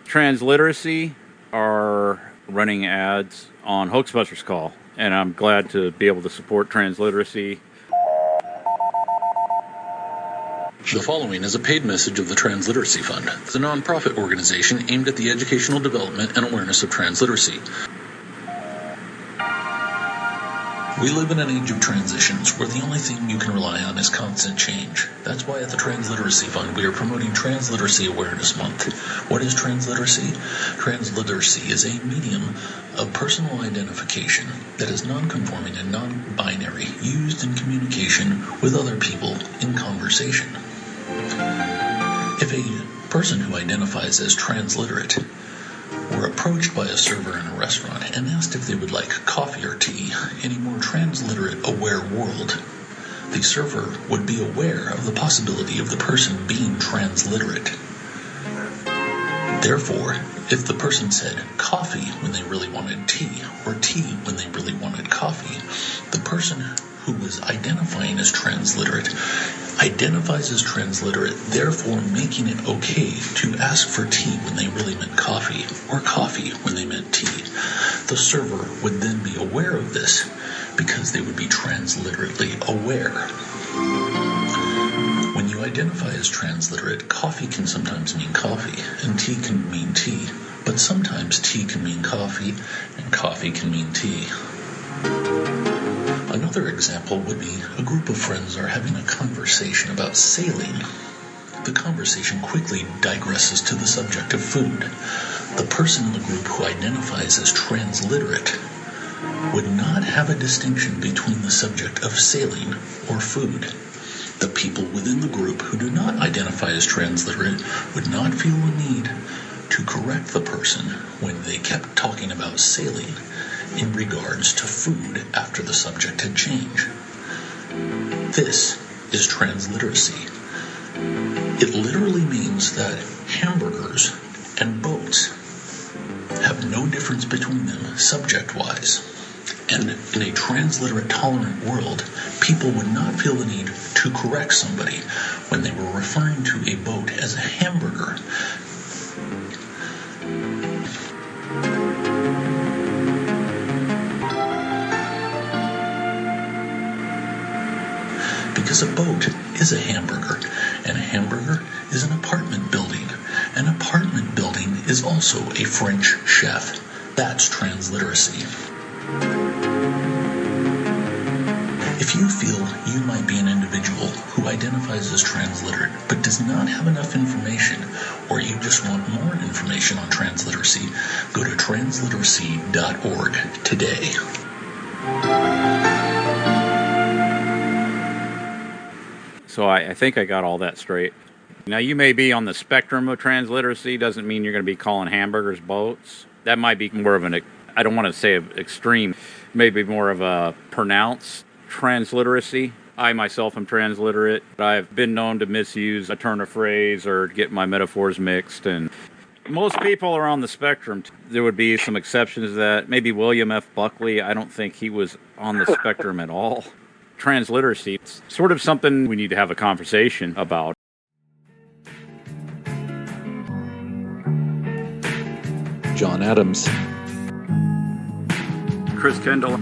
Transliteracy are running ads on Hoax Busters Call, and I'm glad to be able to support Transliteracy. The following is a paid message of the Transliteracy Fund, the nonprofit organization aimed at the educational development and awareness of transliteracy. We live in an age of transitions where the only thing you can rely on is constant change. That's why at the Transliteracy Fund we are promoting Transliteracy Awareness Month. What is transliteracy? Transliteracy is a medium of personal identification that is non-conforming and non-binary, used in communication with other people in conversation. If a person who identifies as transliterate were approached by a server in a restaurant and asked if they would like coffee or tea in a more transliterate aware world, the server would be aware of the possibility of the person being transliterate. Therefore, if the person said coffee when they really wanted tea, or tea when they really wanted coffee, the person who was identifying as transliterate identifies as transliterate, therefore making it okay to ask for tea when they really meant coffee, or coffee when they meant tea. The server would then be aware of this because they would be transliterately aware. When you identify as transliterate, coffee can sometimes mean coffee, and tea can mean tea, but sometimes tea can mean coffee, and coffee can mean tea. Another example would be a group of friends are having a conversation about sailing. The conversation quickly digresses to the subject of food. The person in the group who identifies as transliterate would not have a distinction between the subject of sailing or food. The people within the group who do not identify as transliterate would not feel the need to correct the person when they kept talking about sailing in regards to food after the subject had changed. This is transliteracy. It literally means that hamburgers and boats have no difference between them subject-wise. And in a transliterate tolerant world, people would not feel the need to correct somebody when they were referring to a boat as a hamburger. Because a boat is a hamburger, and a hamburger is an apartment building. An apartment building is also a French chef. That's transliteracy. If you feel you might be an individual who identifies as transliterate but does not have enough information, or you just want more information on transliteracy, go to transliteracy.org today. So I think I got all that straight. Now, you may be on the spectrum of transliteracy. Doesn't mean you're going to be calling hamburgers boats. That might be more of an, I don't want to say extreme, maybe more of a pronounced transliteracy. I myself am transliterate. I've been known to misuse a turn of phrase or get my metaphors mixed, and most people are on the spectrum. There would be some exceptions to that. Maybe William F. Buckley, I don't think he was on the spectrum at all. Transliteracy, it's sort of something we need to have a conversation about. John Adams. Chris Kendall.